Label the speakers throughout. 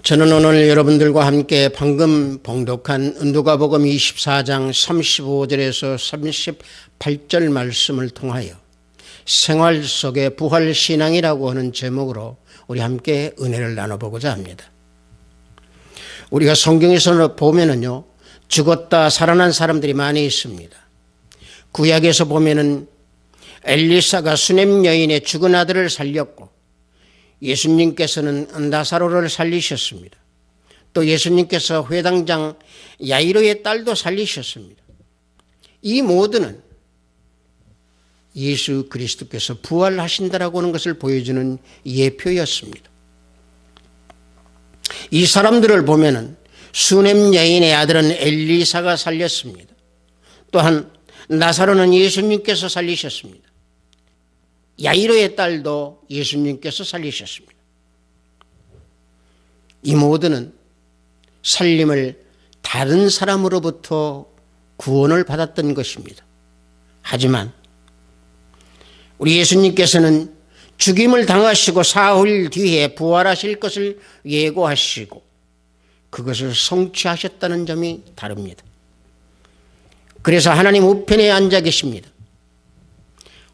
Speaker 1: 저는 오늘 여러분들과 함께 방금 봉독한 누가복음 24장 35절에서 38절 말씀을 통하여 생활 속의 부활신앙이라고 하는 제목으로 우리 함께 은혜를 나눠보고자 합니다. 우리가 성경에서 보면은요, 죽었다 살아난 사람들이 많이 있습니다. 구약에서 보면은 엘리사가 수넴 여인의 죽은 아들을 살렸고, 예수님께서는 나사로를 살리셨습니다. 또 예수님께서 회당장 야이로의 딸도 살리셨습니다. 이 모두는 예수 그리스도께서 부활하신다라고 하는 것을 보여주는 예표였습니다. 이 사람들을 보면은 수넴 여인의 아들은 엘리사가 살렸습니다. 또한 나사로는 예수님께서 살리셨습니다. 야이로의 딸도 예수님께서 살리셨습니다. 이 모두는 살림을 다른 사람으로부터 구원을 받았던 것입니다. 하지만 우리 예수님께서는 죽임을 당하시고 사흘 뒤에 부활하실 것을 예고하시고 그것을 성취하셨다는 점이 다릅니다. 그래서 하나님 우편에 앉아 계십니다.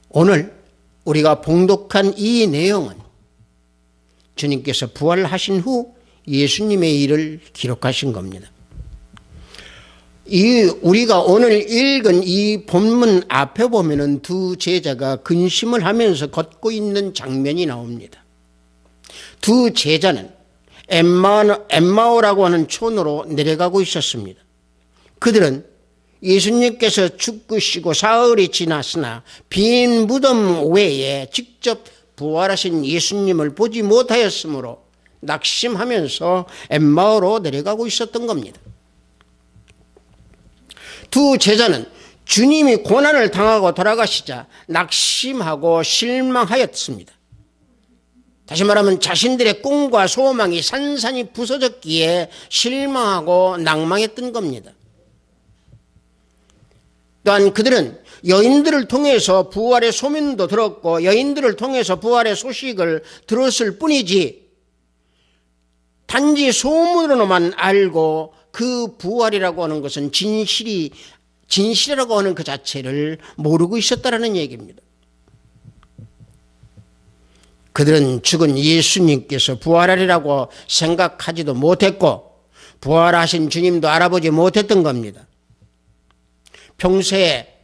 Speaker 1: 오늘 우리가 봉독한 이 내용은 주님께서 부활하신 후 예수님의 일을 기록하신 겁니다. 우리가 오늘 읽은 이 본문 앞에 보면은 두 제자가 근심을 하면서 걷고 있는 장면이 나옵니다. 두 제자는 엠마오라고 하는 촌으로 내려가고 있었습니다. 그들은 예수님께서 죽으시고 사흘이 지났으나 빈 무덤 외에 직접 부활하신 예수님을 보지 못하였으므로 낙심하면서 엠마오로 내려가고 있었던 겁니다. 두 제자는 주님이 고난을 당하고 돌아가시자 낙심하고 실망하였습니다. 다시 말하면 자신들의 꿈과 소망이 산산이 부서졌기에 실망하고 낭망했던 겁니다. 또한 그들은 여인들을 통해서 부활의 소문도 들었고 여인들을 통해서 부활의 소식을 들었을 뿐이지 단지 소문으로만 알고 그 부활이라고 하는 것은 진실이라고 하는 그 자체를 모르고 있었다라는 얘기입니다. 그들은 죽은 예수님께서 부활하리라고 생각하지도 못했고 부활하신 주님도 알아보지 못했던 겁니다. 평소에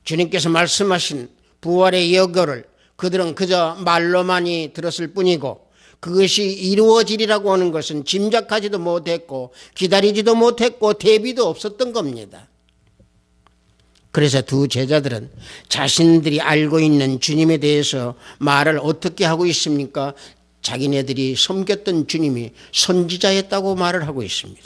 Speaker 1: 주님께서 말씀하신 부활의 예고를 그들은 그저 말로만이 들었을 뿐이고 그것이 이루어지리라고 하는 것은 짐작하지도 못했고 기다리지도 못했고 대비도 없었던 겁니다. 그래서 두 제자들은 자신들이 알고 있는 주님에 대해서 말을 어떻게 하고 있습니까? 자기네들이 섬겼던 주님이 선지자였다고 말을 하고 있습니다.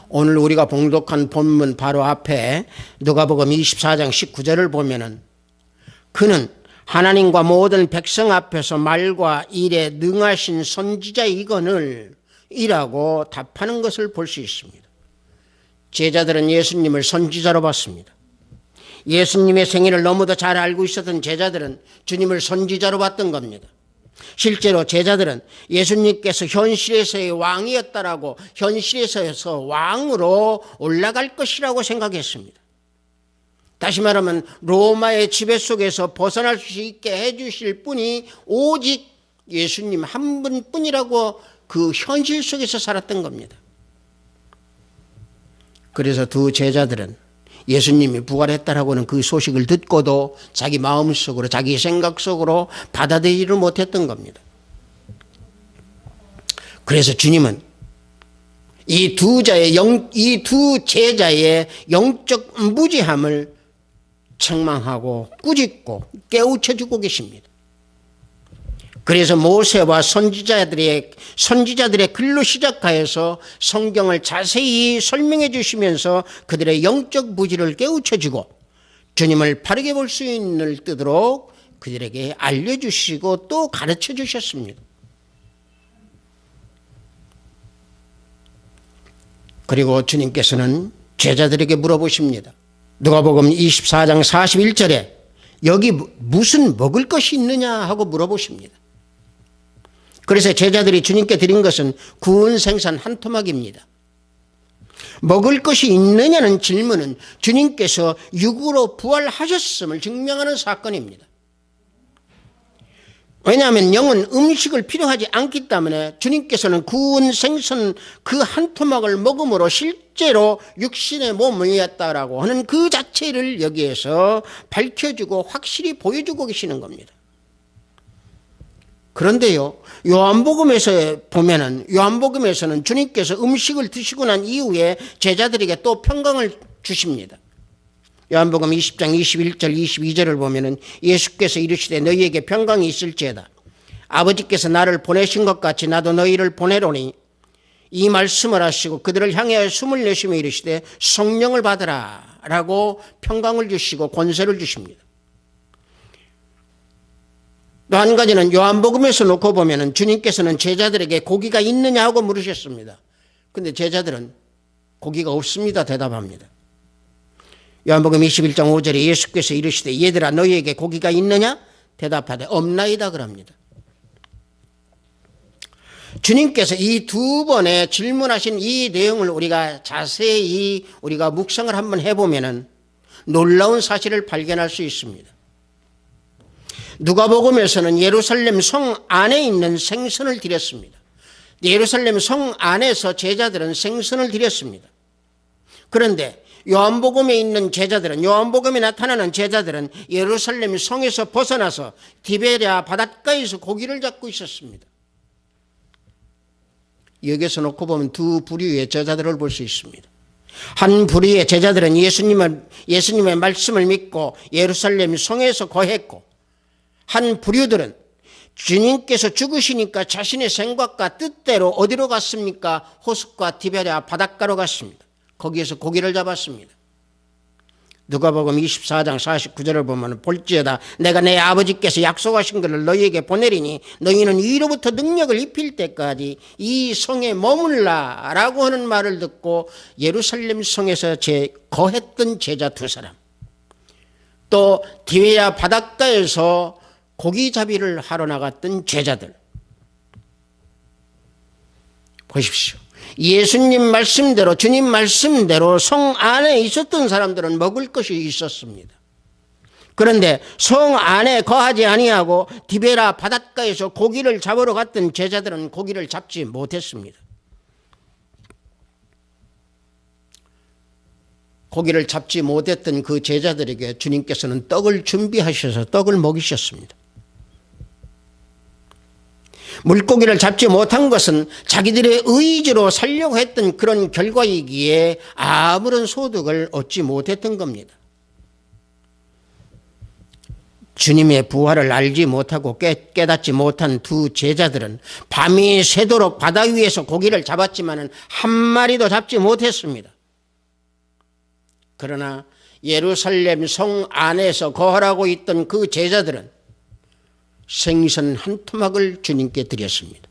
Speaker 1: 오늘 우리가 봉독한 본문 바로 앞에 누가복음 24장 19절을 보면은 그는 하나님과 모든 백성 앞에서 말과 일에 능하신 선지자이거늘 이라고 답하는 것을 볼 수 있습니다. 제자들은 예수님을 선지자로 봤습니다. 예수님의 생애를 너무도 잘 알고 있었던 제자들은 주님을 선지자로 봤던 겁니다. 실제로 제자들은 예수님께서 현실에서의 왕이었다라고 현실에서 왕으로 올라갈 것이라고 생각했습니다. 다시 말하면 로마의 지배 속에서 벗어날 수 있게 해주실 분이 오직 예수님 한 분뿐이라고 그 현실 속에서 살았던 겁니다. 그래서 두 제자들은 예수님이 부활했다라고 하는 그 소식을 듣고도 자기 마음속으로 자기 생각 속으로 받아들이지를 못했던 겁니다. 그래서 주님은 이 두 제자의 영적 무지함을 책망하고 꾸짖고 깨우쳐주고 계십니다. 그래서 모세와 선지자들의 글로 시작하여서 성경을 자세히 설명해 주시면서 그들의 영적 무지를 깨우쳐주고 주님을 바르게 볼 수 있도록 그들에게 알려주시고 또 가르쳐 주셨습니다. 그리고 주님께서는 제자들에게 물어보십니다. 누가복음 24장 41절에 여기 무슨 먹을 것이 있느냐 하고 물어보십니다. 그래서 제자들이 주님께 드린 것은 구운 생선 한 토막입니다. 먹을 것이 있느냐는 질문은 주님께서 육으로 부활하셨음을 증명하는 사건입니다. 왜냐하면 영은 음식을 필요하지 않기 때문에 주님께서는 구운 생선 그 한 토막을 먹음으로 실제로 육신의 몸이었다라고 하는 그 자체를 여기에서 밝혀주고 확실히 보여주고 계시는 겁니다. 그런데요, 요한복음에서는 주님께서 음식을 드시고 난 이후에 제자들에게 또 평강을 주십니다. 요한복음 20장 21절 22절을 보면은 예수께서 이르시되 너희에게 평강이 있을지어다. 아버지께서 나를 보내신 것 같이 나도 너희를 보내노니 이 말씀을 하시고 그들을 향하여 숨을 내쉬며 이르시되 성령을 받으라 라고 평강을 주시고 권세를 주십니다. 또 한 가지는 요한복음에서 놓고 보면은 주님께서는 제자들에게 고기가 있느냐 하고 물으셨습니다. 그런데 제자들은 고기가 없습니다 대답합니다. 요한복음 21장 5절에 예수께서 이르시되 얘들아 너희에게 고기가 있느냐? 대답하되 없나이다 그럽니다. 주님께서 이 두 번에 질문하신 이 내용을 우리가 자세히 우리가 묵상을 한번 해보면은 놀라운 사실을 발견할 수 있습니다. 누가복음에서는 예루살렘 성 안에 있는 생선을 드렸습니다. 예루살렘 성 안에서 제자들은 생선을 드렸습니다. 그런데 요한복음에 있는 제자들은, 요한복음에 나타나는 제자들은 예루살렘 성에서 벗어나서 디베랴 바닷가에서 고기를 잡고 있었습니다. 여기서 놓고 보면 두 부류의 제자들을 볼 수 있습니다. 한 부류의 제자들은 예수님의 말씀을 믿고 예루살렘 성에서 거했고, 한 부류들은 주님께서 죽으시니까 자신의 생각과 뜻대로 어디로 갔습니까? 호숫가 디베랴 바닷가로 갔습니다. 거기에서 고기를 잡았습니다. 누가복음 24장 49절을 보면 볼지어다 내가 내 아버지께서 약속하신 것을 너희에게 보내리니 너희는 위로부터 능력을 입힐 때까지 이 성에 머물라 라고 하는 말을 듣고 예루살렘 성에서 거했던 제자 두 사람, 또 디베랴 바닷가에서 고기잡이를 하러 나갔던 제자들, 보십시오. 예수님 말씀대로, 주님 말씀대로 성 안에 있었던 사람들은 먹을 것이 있었습니다. 그런데 성 안에 거하지 아니하고 디베랴 바닷가에서 고기를 잡으러 갔던 제자들은 고기를 잡지 못했습니다. 고기를 잡지 못했던 그 제자들에게 주님께서는 떡을 준비하셔서 떡을 먹이셨습니다. 물고기를 잡지 못한 것은 자기들의 의지로 살려고 했던 그런 결과이기에 아무런 소득을 얻지 못했던 겁니다. 주님의 부활을 알지 못하고 깨닫지 못한 두 제자들은 밤이 새도록 바다 위에서 고기를 잡았지만 한 마리도 잡지 못했습니다. 그러나 예루살렘 성 안에서 거하고 있던 그 제자들은 생선 한 토막을 주님께 드렸습니다.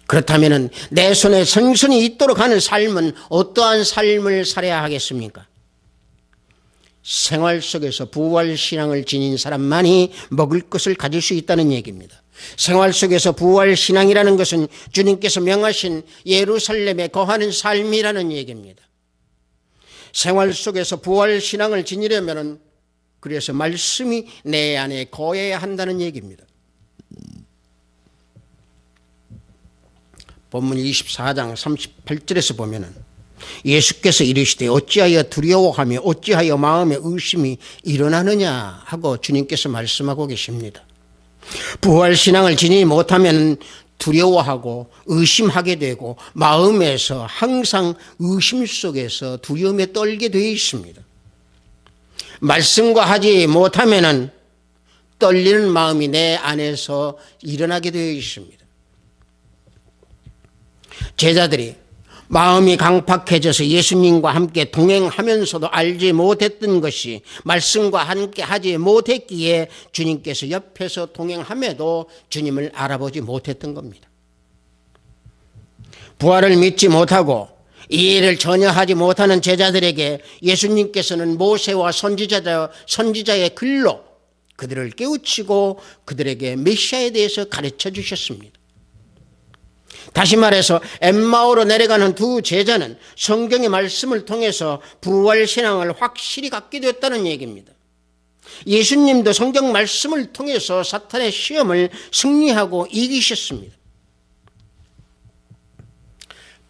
Speaker 1: 그렇다면 내 손에 생선이 있도록 하는 삶은 어떠한 삶을 살아야 하겠습니까? 생활 속에서 부활신앙을 지닌 사람만이 먹을 것을 가질 수 있다는 얘기입니다. 생활 속에서 부활신앙이라는 것은 주님께서 명하신 예루살렘에 거하는 삶이라는 얘기입니다. 생활 속에서 부활신앙을 지니려면 그래서 말씀이 내 안에 거해야 한다는 얘기입니다. 본문 24장 38절에서 보면은 예수께서 이르시되 어찌하여 두려워하며 어찌하여 마음에 의심이 일어나느냐 하고 주님께서 말씀하고 계십니다. 부활신앙을 지니지 못하면 두려워하고 의심하게 되고 마음에서 항상 의심 속에서 두려움에 떨게 되어 있습니다. 말씀과 하지 못하면은 떨리는 마음이 내 안에서 일어나게 되어 있습니다. 제자들이 마음이 강팍해져서 예수님과 함께 동행하면서도 알지 못했던 것이 말씀과 함께 하지 못했기에 주님께서 옆에서 동행함에도 주님을 알아보지 못했던 겁니다. 부활을 믿지 못하고 이해를 전혀 하지 못하는 제자들에게 예수님께서는 모세와 선지자의 글로 그들을 깨우치고 그들에게 메시아에 대해서 가르쳐 주셨습니다. 다시 말해서 엠마오로 내려가는 두 제자는 성경의 말씀을 통해서 부활신앙을 확실히 갖게 되었다는 얘기입니다. 예수님도 성경 말씀을 통해서 사탄의 시험을 승리하고 이기셨습니다.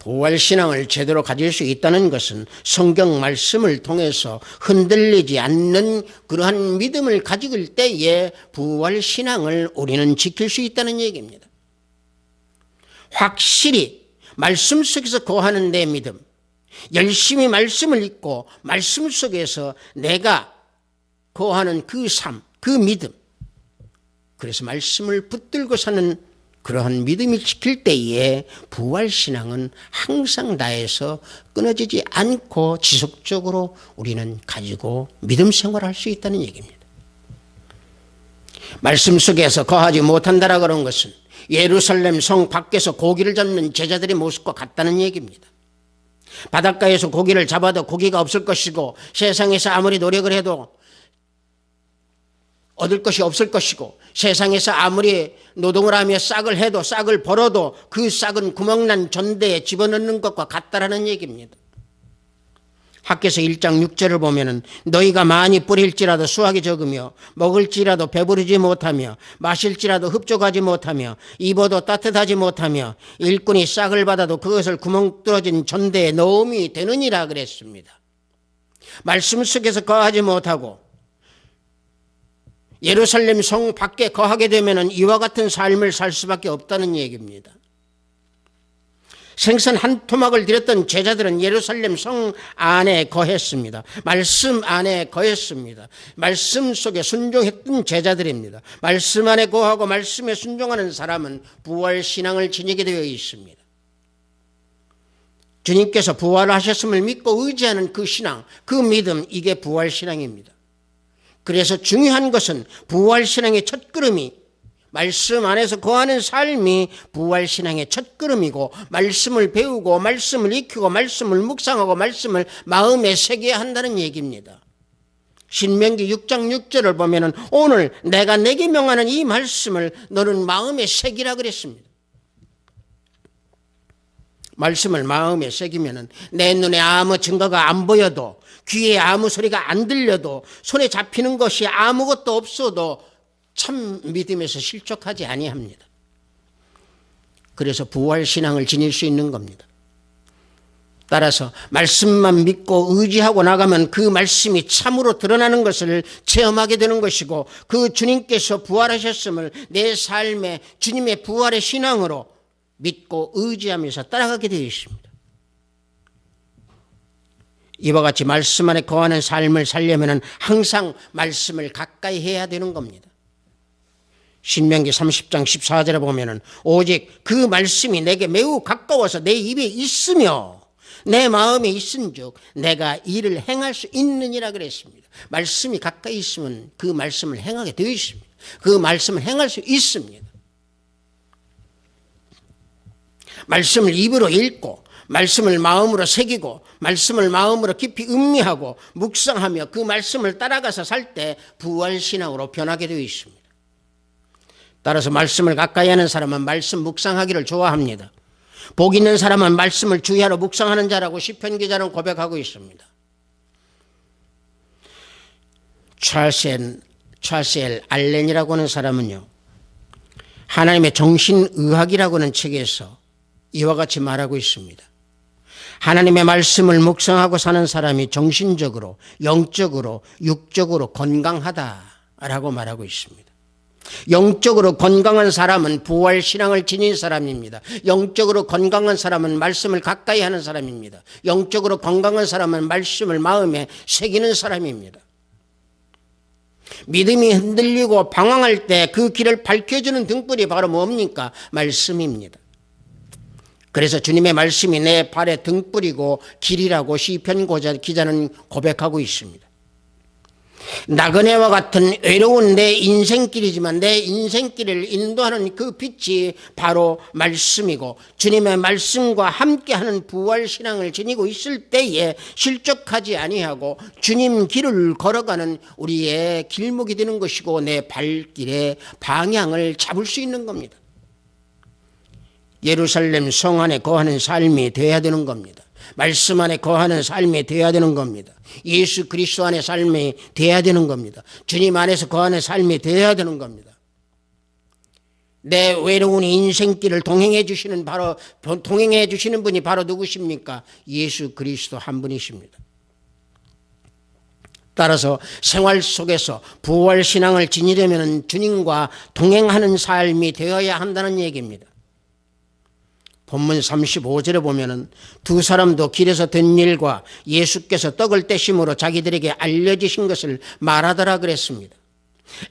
Speaker 1: 부활신앙을 제대로 가질 수 있다는 것은 성경 말씀을 통해서 흔들리지 않는 그러한 믿음을 가지고 있을 때에 부활신앙을 우리는 지킬 수 있다는 얘기입니다. 확실히 말씀 속에서 거하는 내 믿음, 열심히 말씀을 읽고 말씀 속에서 내가 거하는 그 삶, 그 믿음, 그래서 말씀을 붙들고 사는 그러한 믿음을 지킬 때에 부활신앙은 항상 나에서 끊어지지 않고 지속적으로 우리는 가지고 믿음 생활할 수 있다는 얘기입니다. 말씀 속에서 거하지 못한다라고 그런 것은 예루살렘 성 밖에서 고기를 잡는 제자들의 모습과 같다는 얘기입니다. 바닷가에서 고기를 잡아도 고기가 없을 것이고 세상에서 아무리 노력을 해도 얻을 것이 없을 것이고 세상에서 아무리 노동을 하며 싹을 해도 싹을 벌어도 그 싹은 구멍난 전대에 집어넣는 것과 같다라는 얘기입니다. 학개서 1장 6절을 보면은 너희가 많이 뿌릴지라도 수확이 적으며 먹을지라도 배부르지 못하며 마실지라도 흡족하지 못하며 입어도 따뜻하지 못하며 일꾼이 싹을 받아도 그것을 구멍 뚫어진 전대에 넣음이 되느니라 그랬습니다. 말씀 속에서 거하지 못하고 예루살렘 성 밖에 거하게 되면은 이와 같은 삶을 살 수밖에 없다는 얘기입니다. 생선 한 토막을 드렸던 제자들은 예루살렘 성 안에 거했습니다. 말씀 안에 거했습니다. 말씀 속에 순종했던 제자들입니다. 말씀 안에 거하고 말씀에 순종하는 사람은 부활신앙을 지니게 되어 있습니다. 주님께서 부활하셨음을 믿고 의지하는 그 신앙, 그 믿음, 이게 부활신앙입니다. 그래서 중요한 것은 부활신앙의 첫걸음이 말씀 안에서 거하는 삶이 부활신앙의 첫걸음이고 말씀을 배우고 말씀을 익히고 말씀을 묵상하고 말씀을 마음에 새겨야 한다는 얘기입니다. 신명기 6장 6절을 보면은 오늘 내가 내게 명하는 이 말씀을 너는 마음에 새기라 그랬습니다. 말씀을 마음에 새기면은 내 눈에 아무 증거가 안 보여도 귀에 아무 소리가 안 들려도 손에 잡히는 것이 아무것도 없어도 참 믿음에서 실족하지 아니합니다. 그래서 부활신앙을 지닐 수 있는 겁니다. 따라서 말씀만 믿고 의지하고 나가면 그 말씀이 참으로 드러나는 것을 체험하게 되는 것이고 그 주님께서 부활하셨음을 내 삶에 주님의 부활의 신앙으로 믿고 의지하면서 따라가게 되어 있습니다. 이와 같이 말씀 안에 거하는 삶을 살려면 항상 말씀을 가까이 해야 되는 겁니다. 신명기 30장 14절에 보면은 오직 그 말씀이 내게 매우 가까워서 내 입에 있으며 내 마음에 있은즉 내가 이를 행할 수 있느니라 그랬습니다. 말씀이 가까이 있으면 그 말씀을 행하게 되어 있습니다. 그 말씀을 행할 수 있습니다. 말씀을 입으로 읽고 말씀을 마음으로 새기고 말씀을 마음으로 깊이 음미하고 묵상하며 그 말씀을 따라가서 살 때 부활신앙으로 변하게 되어 있습니다. 따라서 말씀을 가까이 하는 사람은 말씀 묵상하기를 좋아합니다. 복 있는 사람은 말씀을 주의하러 묵상하는 자라고 시편 기자는 고백하고 있습니다. 찰스 엘 알렌이라고 하는 사람은요, 하나님의 정신의학이라고 하는 책에서 이와 같이 말하고 있습니다. 하나님의 말씀을 묵상하고 사는 사람이 정신적으로, 영적으로, 육적으로 건강하다라고 말하고 있습니다. 영적으로 건강한 사람은 부활신앙을 지닌 사람입니다. 영적으로 건강한 사람은 말씀을 가까이 하는 사람입니다. 영적으로 건강한 사람은 말씀을 마음에 새기는 사람입니다. 믿음이 흔들리고 방황할 때 그 길을 밝혀주는 등불이 바로 뭡니까? 말씀입니다. 그래서 주님의 말씀이 내 발의 등불이고 길이라고 시편 기자는 고백하고 있습니다. 나그네와 같은 외로운 내 인생길이지만 내 인생길을 인도하는 그 빛이 바로 말씀이고, 주님의 말씀과 함께하는 부활신앙을 지니고 있을 때에 실족하지 아니하고 주님 길을 걸어가는 우리의 길목이 되는 것이고, 내 발길의 방향을 잡을 수 있는 겁니다. 예루살렘 성 안에 거하는 삶이 되어야 되는 겁니다. 말씀 안에 거하는 삶이 되어야 되는 겁니다. 예수 그리스도 안에 삶이 되어야 되는 겁니다. 주님 안에서 거하는 삶이 되어야 되는 겁니다. 내 외로운 인생길을 동행해 주시는 분이 바로 누구십니까? 예수 그리스도 한 분이십니다. 따라서 생활 속에서 부활신앙을 지니려면 주님과 동행하는 삶이 되어야 한다는 얘기입니다. 본문 35절에 보면은 두 사람도 길에서 된 일과 예수께서 떡을 떼심으로 자기들에게 알려지신 것을 말하더라 그랬습니다.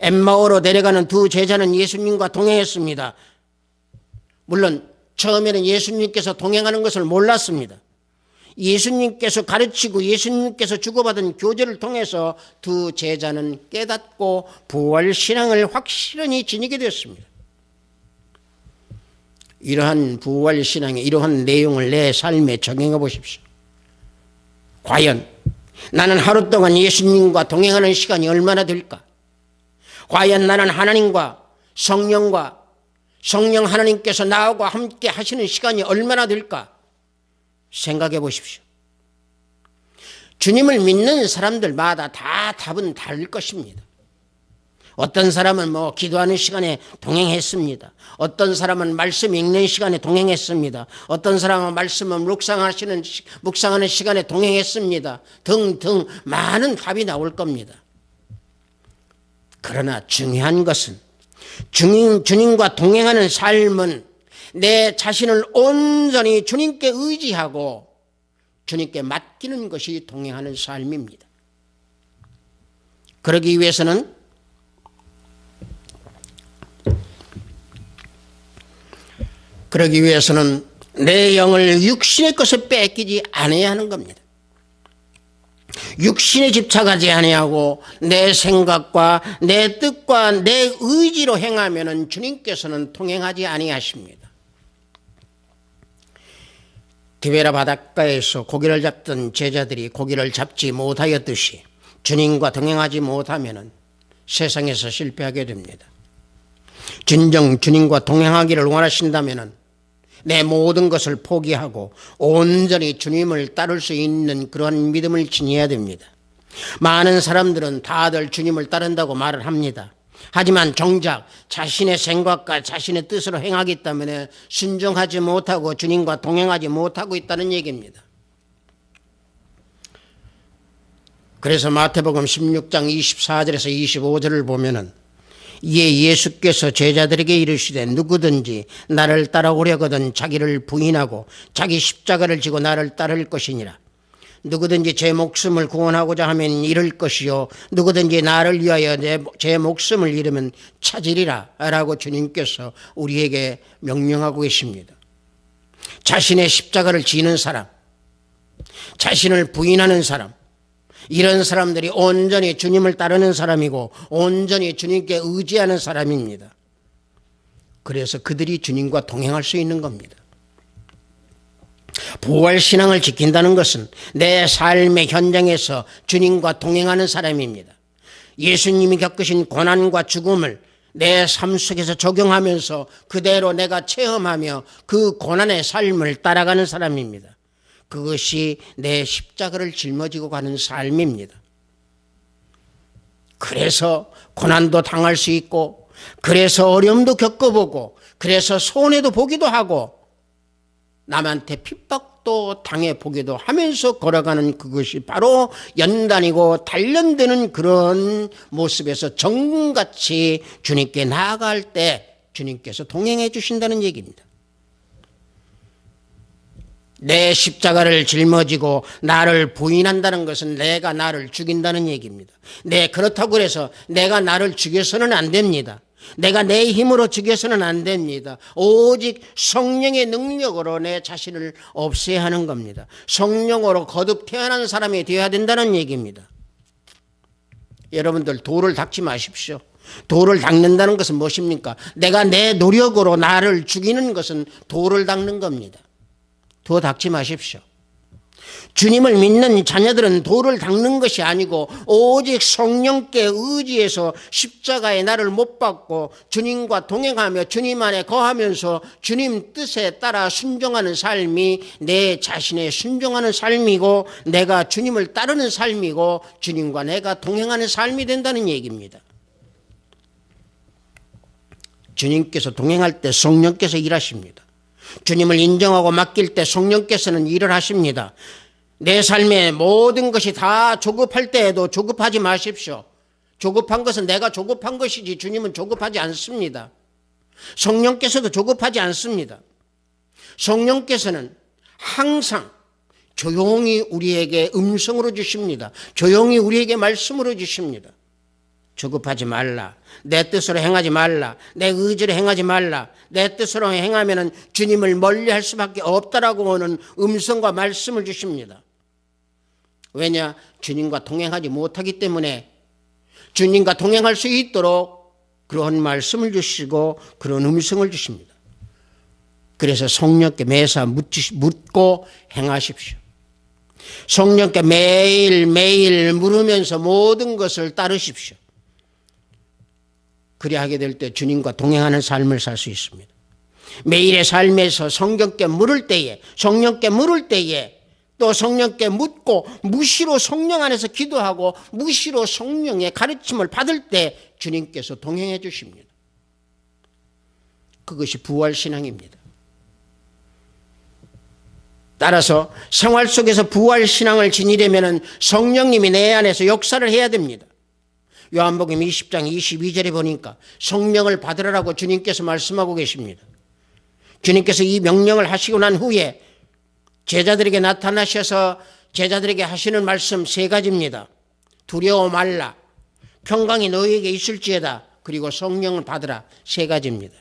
Speaker 1: 엠마오로 내려가는 두 제자는 예수님과 동행했습니다. 물론 처음에는 예수님께서 동행하는 것을 몰랐습니다. 예수님께서 가르치고 예수님께서 주고받은 교제를 통해서 두 제자는 깨닫고 부활신앙을 확실히 지니게 되었습니다. 이러한 부활신앙의 이러한 내용을 내 삶에 적용해 보십시오. 과연 나는 하루 동안 예수님과 동행하는 시간이 얼마나 될까? 과연 나는 하나님과 성령 하나님께서 나하고 함께 하시는 시간이 얼마나 될까? 생각해 보십시오. 주님을 믿는 사람들마다 다 답은 다를 것입니다. 어떤 사람은 기도하는 시간에 동행했습니다. 어떤 사람은 말씀 읽는 시간에 동행했습니다. 어떤 사람은 말씀을 묵상하는 시간에 동행했습니다. 등등 많은 답이 나올 겁니다. 그러나 중요한 것은 주님과 동행하는 삶은 내 자신을 온전히 주님께 의지하고 주님께 맡기는 것이 동행하는 삶입니다. 그러기 위해서는 내 영을 육신의 것을 뺏기지 않아야 하는 겁니다. 육신에 집착하지 아니하고 내 생각과 내 뜻과 내 의지로 행하면은 주님께서는 통행하지 아니하십니다. 디베라 바닷가에서 고기를 잡던 제자들이 고기를 잡지 못하였듯이 주님과 동행하지 못하면은 세상에서 실패하게 됩니다. 진정 주님과 동행하기를 원하신다면은 내 모든 것을 포기하고 온전히 주님을 따를 수 있는 그러한 믿음을 지녀야 됩니다. 많은 사람들은 다들 주님을 따른다고 말을 합니다. 하지만 정작 자신의 생각과 자신의 뜻으로 행하기 때문에 순종하지 못하고 주님과 동행하지 못하고 있다는 얘기입니다. 그래서 마태복음 16장 24절에서 25절을 보면은 이에 예수께서 제자들에게 이르시되 누구든지 나를 따라오려거든 자기를 부인하고 자기 십자가를 지고 나를 따를 것이니라. 누구든지 제 목숨을 구원하고자 하면 잃을 것이요 누구든지 나를 위하여 제 목숨을 잃으면 찾으리라 라고 주님께서 우리에게 명령하고 계십니다. 자신의 십자가를 지는 사람, 자신을 부인하는 사람, 이런 사람들이 온전히 주님을 따르는 사람이고 온전히 주님께 의지하는 사람입니다. 그래서 그들이 주님과 동행할 수 있는 겁니다. 부활신앙을 지킨다는 것은 내 삶의 현장에서 주님과 동행하는 사람입니다. 예수님이 겪으신 고난과 죽음을 내 삶 속에서 적용하면서 그대로 내가 체험하며 그 고난의 삶을 따라가는 사람입니다. 그것이 내 십자가를 짊어지고 가는 삶입니다. 그래서 고난도 당할 수 있고, 그래서 어려움도 겪어보고, 그래서 손해도 보기도 하고, 남한테 핍박도 당해보기도 하면서 걸어가는 그것이 바로 연단이고 단련되는 그런 모습에서 정금같이 주님께 나아갈 때 주님께서 동행해 주신다는 얘기입니다. 내 십자가를 짊어지고 나를 부인한다는 것은 내가 나를 죽인다는 얘기입니다. 그렇다고 해서 내가 나를 죽여서는 안 됩니다. 내가 내 힘으로 죽여서는 안 됩니다. 오직 성령의 능력으로 내 자신을 없애야 하는 겁니다. 성령으로 거듭 태어난 사람이 되어야 된다는 얘기입니다. 여러분들 돌을 닦지 마십시오. 돌을 닦는다는 것은 무엇입니까? 내가 내 노력으로 나를 죽이는 것은 돌을 닦는 겁니다. 돌 닦지 마십시오. 주님을 믿는 자녀들은 돌을 닦는 것이 아니고 오직 성령께 의지해서 십자가에 나를 못 박고 주님과 동행하며 주님 안에 거하면서 주님 뜻에 따라 순종하는 삶이 내 자신의 순종하는 삶이고 내가 주님을 따르는 삶이고 주님과 내가 동행하는 삶이 된다는 얘기입니다. 주님께서 동행할 때 성령께서 일하십니다. 주님을 인정하고 맡길 때 성령께서는 일을 하십니다. 내 삶의 모든 것이 다 조급할 때에도 조급하지 마십시오. 조급한 것은 내가 조급한 것이지 주님은 조급하지 않습니다. 성령께서도 조급하지 않습니다. 성령께서는 항상 조용히 우리에게 음성으로 주십니다. 조용히 우리에게 말씀으로 주십니다. 조급하지 말라. 내 뜻으로 행하지 말라. 내 의지로 행하지 말라. 내 뜻으로 행하면 주님을 멀리할 수밖에 없다라고 하는 음성과 말씀을 주십니다. 왜냐? 주님과 동행하지 못하기 때문에 주님과 동행할 수 있도록 그런 말씀을 주시고 그런 음성을 주십니다. 그래서 성령께 매사 묻고 행하십시오. 성령께 매일매일 물으면서 모든 것을 따르십시오. 그리 하게 될 때 주님과 동행하는 삶을 살 수 있습니다. 매일의 삶에서 성령께 물을 때에 또 성령께 묻고 무시로 성령 안에서 기도하고 무시로 성령의 가르침을 받을 때 주님께서 동행해 주십니다. 그것이 부활신앙입니다. 따라서 생활 속에서 부활신앙을 지니려면 성령님이 내 안에서 역사를 해야 됩니다. 요한복음 20장 22절에 보니까 성령을 받으라고 주님께서 말씀하고 계십니다. 주님께서 이 명령을 하시고 난 후에 제자들에게 나타나셔서 제자들에게 하시는 말씀 세 가지입니다. 두려워 말라, 평강이 너희에게 있을지어다, 그리고 성령을 받으라, 세 가지입니다.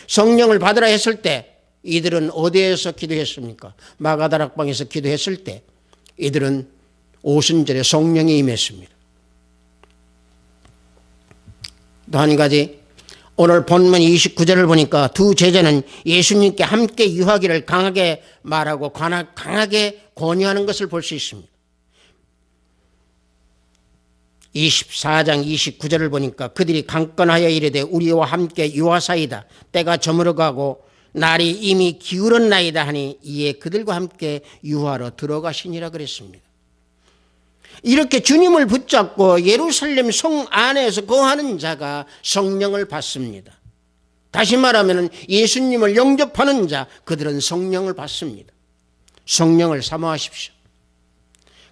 Speaker 1: 성령을 받으라 했을 때 이들은 어디에서 기도했습니까? 마가다락방에서 기도했을 때 이들은 오순절에 성령이 임했습니다. 또 한 가지, 오늘 본문 29절을 보니까 두 제자는 예수님께 함께 유하기를 강하게 말하고 강하게 권유하는 것을 볼 수 있습니다. 24장 29절을 보니까 그들이 강건하여 이르되 우리와 함께 유하사이다. 때가 저물어가고 날이 이미 기울었나이다 하니 이에 그들과 함께 유하로 들어가시니라 그랬습니다. 이렇게 주님을 붙잡고 예루살렘 성 안에서 거하는 자가 성령을 받습니다. 다시 말하면 예수님을 영접하는 자, 그들은 성령을 받습니다. 성령을 사모하십시오.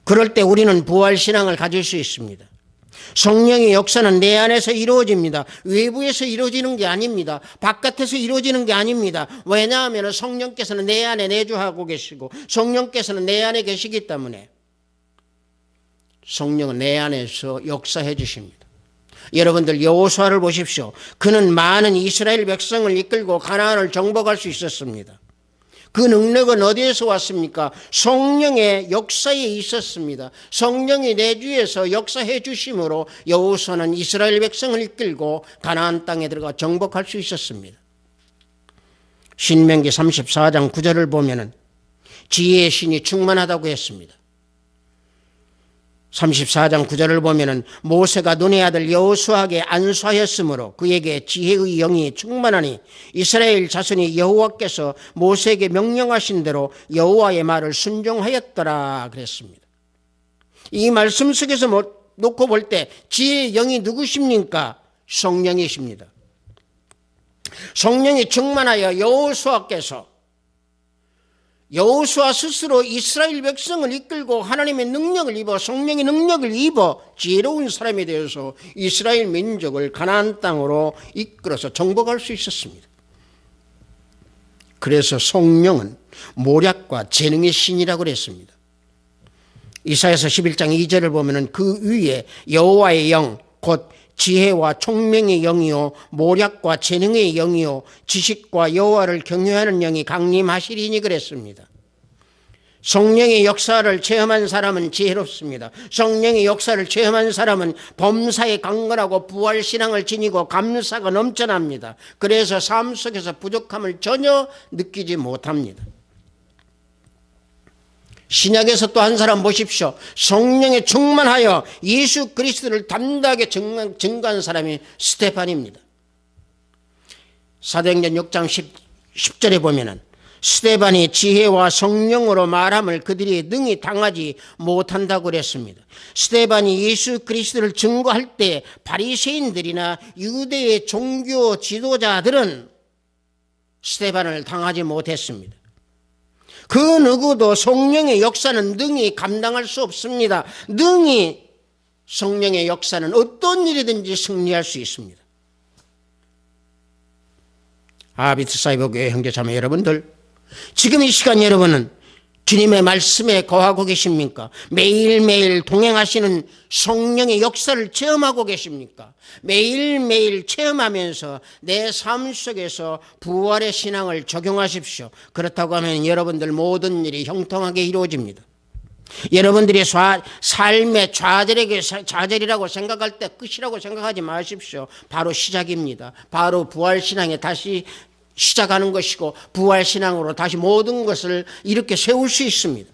Speaker 1: 그럴 때 우리는 부활신앙을 가질 수 있습니다. 성령의 역사는 내 안에서 이루어집니다. 외부에서 이루어지는 게 아닙니다. 바깥에서 이루어지는 게 아닙니다. 왜냐하면 성령께서는 내 안에 내주하고 계시고 성령께서는 내 안에 계시기 때문에 성령은 내 안에서 역사해 주십니다. 여러분들 여호수아를 보십시오. 그는 많은 이스라엘 백성을 이끌고 가나안을 정복할 수 있었습니다. 그 능력은 어디에서 왔습니까? 성령의 역사에 있었습니다. 성령이 내주에서 역사해 주심으로 여호수아는 이스라엘 백성을 이끌고 가나안 땅에 들어가 정복할 수 있었습니다. 신명기 34장 9절을 보면은 지혜의 신이 충만하다고 했습니다. 34장 9절을 보면은 모세가 눈의 아들 여호수아에게 안수하였으므로 그에게 지혜의 영이 충만하니 이스라엘 자손이 여호와께서 모세에게 명령하신 대로 여호와의 말을 순종하였더라 그랬습니다. 이 말씀 속에서 놓고 볼 때 지혜의 영이 누구십니까? 성령이십니다. 성령이 충만하여 여호수아 스스로 이스라엘 백성을 이끌고 하나님의 능력을 입어 성령의 능력을 입어 지혜로운 사람이 되어서 이스라엘 민족을 가나안 땅으로 이끌어서 정복할 수 있었습니다. 그래서 성령은 모략과 재능의 신이라고 그랬습니다. 이사야서 11장 2절을 보면 그 위에 여호와의 영 곧 지혜와 총명의 영이요 모략과 재능의 영이요 지식과 여호와를 경외하는 영이 강림하시리니 그랬습니다. 성령의 역사를 체험한 사람은 지혜롭습니다. 성령의 역사를 체험한 사람은 범사에 강건하고 부활신앙을 지니고 감사가 넘쳐납니다. 그래서 삶 속에서 부족함을 전혀 느끼지 못합니다. 신약에서 또 한 사람 보십시오. 성령에 충만하여 예수 그리스도를 담대하게 증거한 사람이 스데반입니다. 사도행전 6장 10절에 보면은 스데반이 지혜와 성령으로 말함을 그들이 능히 당하지 못한다고 그랬습니다. 스데반이 예수 그리스도를 증거할 때 바리새인들이나 유대의 종교 지도자들은 스데반을 당하지 못했습니다. 그 누구도 성령의 역사는 능히 감당할 수 없습니다. 능히 성령의 역사는 어떤 일이든지 승리할 수 있습니다. 비트사이버교회 형제자매 여러분들, 지금 이 시간 여러분은 주님의 말씀에 거하고 계십니까? 매일매일 동행하시는 성령의 역사를 체험하고 계십니까? 매일매일 체험하면서 내 삶 속에서 부활의 신앙을 적용하십시오. 그렇다고 하면 여러분들 모든 일이 형통하게 이루어집니다. 여러분들이 삶의 좌절이라고 생각할 때 끝이라고 생각하지 마십시오. 바로 시작입니다. 바로 부활신앙에 다시 시작하는 것이고 부활신앙으로 다시 모든 것을 이렇게 세울 수 있습니다.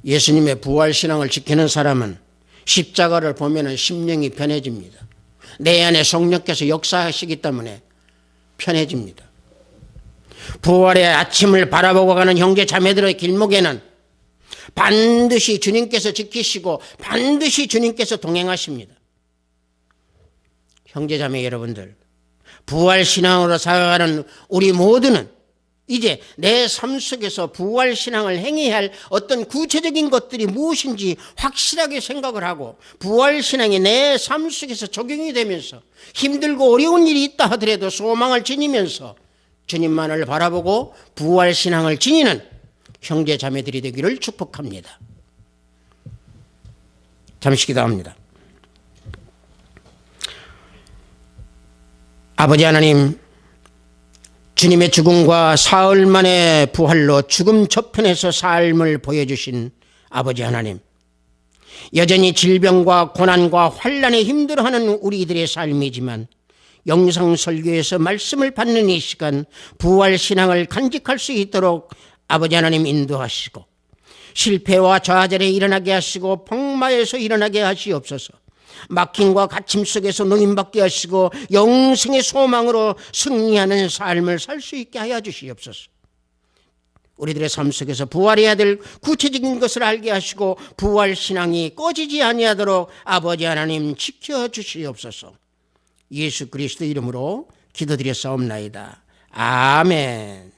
Speaker 1: 예수님의 부활신앙을 지키는 사람은 십자가를 보면 심령이 편해집니다. 내 안에 성령께서 역사하시기 때문에 편해집니다. 부활의 아침을 바라보고 가는 형제 자매들의 길목에는 반드시 주님께서 지키시고 반드시 주님께서 동행하십니다. 형제 자매 여러분들, 부활신앙으로 살아가는 우리 모두는 이제 내 삶 속에서 부활신앙을 행해야 할 어떤 구체적인 것들이 무엇인지 확실하게 생각을 하고 부활신앙이 내 삶 속에서 적용이 되면서 힘들고 어려운 일이 있다 하더라도 소망을 지니면서 주님만을 바라보고 부활신앙을 지니는 형제 자매들이 되기를 축복합니다. 잠시 기도합니다. 아버지 하나님, 주님의 죽음과 사흘 만의 부활로 죽음 저편에서 삶을 보여주신 아버지 하나님, 여전히 질병과 고난과 환난에 힘들어하는 우리들의 삶이지만 영상설교에서 말씀을 받는 이 시간 부활신앙을 간직할 수 있도록 아버지 하나님 인도하시고 실패와 좌절에 일어나게 하시고 폭마에서 일어나게 하시옵소서. 막힘과 갇힘 속에서 노임받게 하시고 영생의 소망으로 승리하는 삶을 살 수 있게 하여 주시옵소서. 우리들의 삶 속에서 부활해야 될 구체적인 것을 알게 하시고 부활신앙이 꺼지지 아니하도록 아버지 하나님 지켜주시옵소서. 예수 그리스도 이름으로 기도드렸사옵나이다. 아멘.